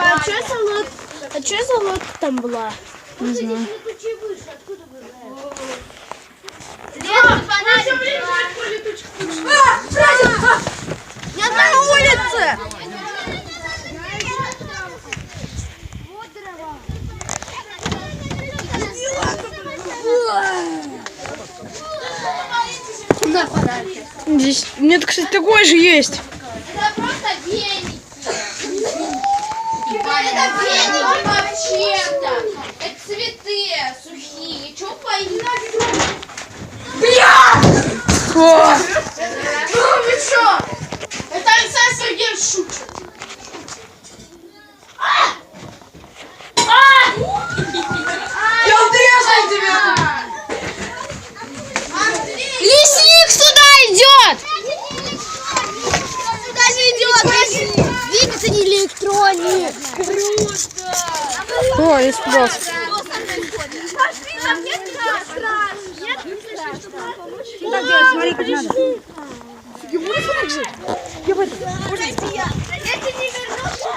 А что за лодка там была? Не знаю. Я на улице! Здесь, у меня, кстати, такой же есть. Это просто веники. Это веники вообще-то. Это цветы сухие. Чего поедать? Бля! О! Ну вы что? Это Александр Сергеевич шутит. Я удрезал тебя! Лесник сюда идет! Сюда же идет лесник! Видите, не электроник! Круто! О, я испугался. Пошли, нам нет страшно! Нет, не страшно! Так делать, смотри, как надо. Я буду так жить? Я в это. Я тебе не вернулся!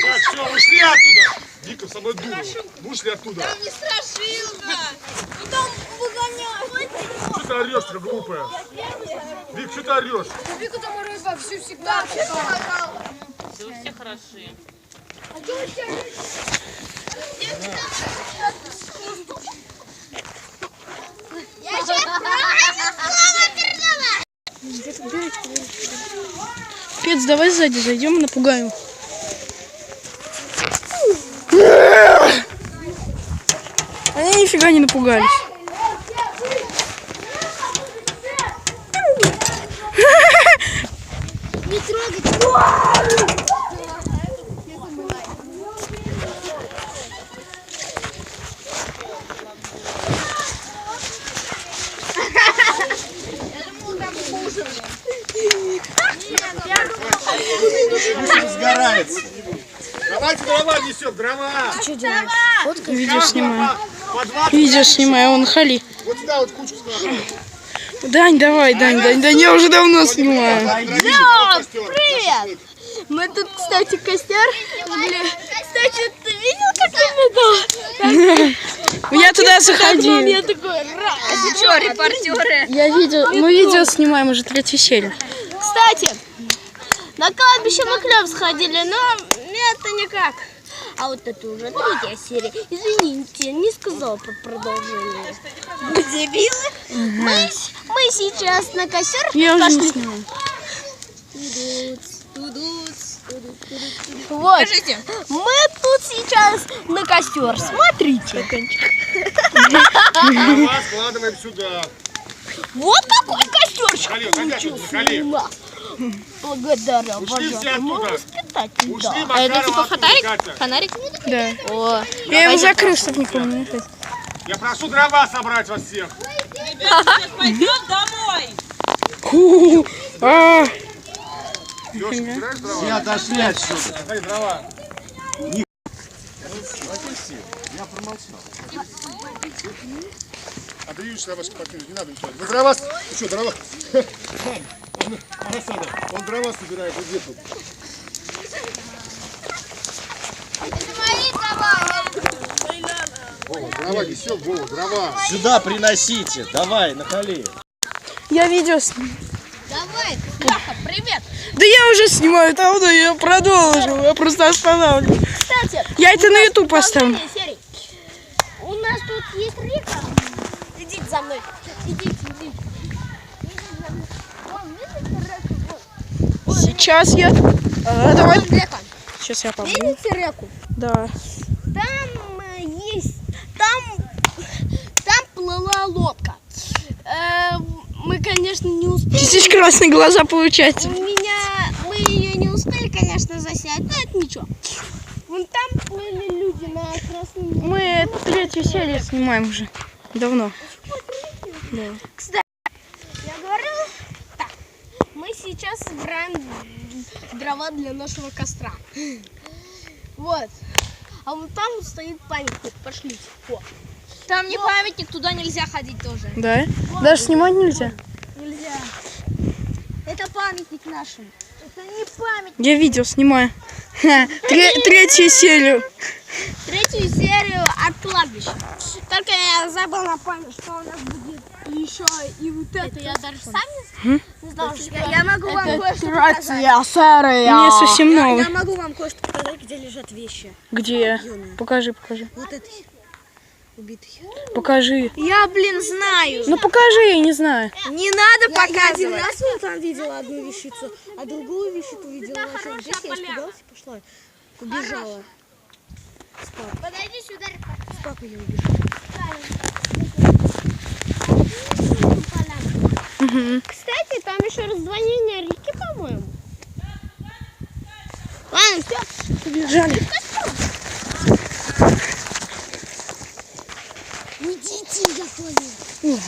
Так, все, ушли оттуда. Вика, с собой дура. Вышли оттуда. Там не страшилка! Ну там выгоняют! Что ты орешь, ты глупая? Вик, что ты орешь? Вика там орёт вовсю всегда! Все, все хороши. Я сейчас передала! Пец, давай сзади зайдем и напугаем. Они нифига не напугались. Не трогайте! Сгорается. Давайте дрова несем, дрова. Что делаешь? Видео снимаю. По 20. Видео снимаю, он хали. Вот сюда вот кучу складывай. Дань, давай, Дань, я уже давно снимаю. Привет! Мы тут, кстати, костер жгли. Кстати, ты видел, как я метал? Я туда заходил. Я такой, раз. Ты что, репортеры? Мы видео снимаем уже 3-ю серию. Кстати, на кладбище мы клёв сходили, но это никак. А вот это уже 3-я серия. Извините, не сказал про продолжение. Вы дебилы? Мы сейчас на костер Я уже не пошли. снимаю. Вот. Мы тут сейчас на костер. Смотрите. Дрова складываем сюда. Вот такой костерчик Халил, садись, получился. Халил. Ма. Благодарю, Ушли все обожаю. Мы оттуда. воспитатель, Ушли да. Макарова оттуда, Катя. Фонарик? Да. О, Я его закрыл, чтобы никого не мешать. Я прошу дрова собрать вас всех. Пойдем домой. Ху. А. Леша, собираешь дрова? Все отошли отсюда. Дай дрова. А ты видишь, что я вас подкинуть, не надо ничего. Вы дрова... Ты что, дрова? Он дрова собирает, вот где тут. Вова, дрова несем, Вова, дрова. Сюда приносите. Давай, накали. Я видео снимаю. Давай, Яха, привет! Да я уже снимаю, давно я продолжу. Я просто останавливаю. кстати, Я это на YouTube поставлю. серии. У нас тут есть река. Идите за мной. Идите. Вон, видите реку? Вон. Сейчас я... давай. Вон река. Сейчас я побуду. Видите реку? Да. Там есть... Там плыла лодка. Мы, конечно, не успели. Здесь красные глаза получается. Мы ее не успели, конечно, заснять, но это ничего. Вон там плыли люди на красном. Мы 3-ю серию снимаем уже. Давно. Да. Кстати, я говорю, так, мы сейчас собираем дрова для нашего костра. Вот. А вон там стоит памятник. Пошлите. О. Там не памятник, туда нельзя ходить тоже. Да? Даже снимать нельзя? Нельзя. Это памятник нашим. Это не памятник. Я видео снимаю. Третью серию. Третью серию от кладбища. Только я забыла напомнить, что у нас будет еще и вот это. Я даже сам не знала, что я могу вам кое-что показать. Мне совсем Я новый. могу вам кое-что показать, где лежат вещи. Где? Покажи. Вот это убитый. Покажи. Я, знаю. Ну покажи, я не знаю. Не надо показывать. Я один раз там видела одну вещицу, а другую вещицу видела вообще здесь. Я испугалась и пошла. Убежала. Подойди сюда. С папой я убежала. Кстати, там еще раздвоение реки, по-моему. Ладно, все. Побежали. Идите, я понял.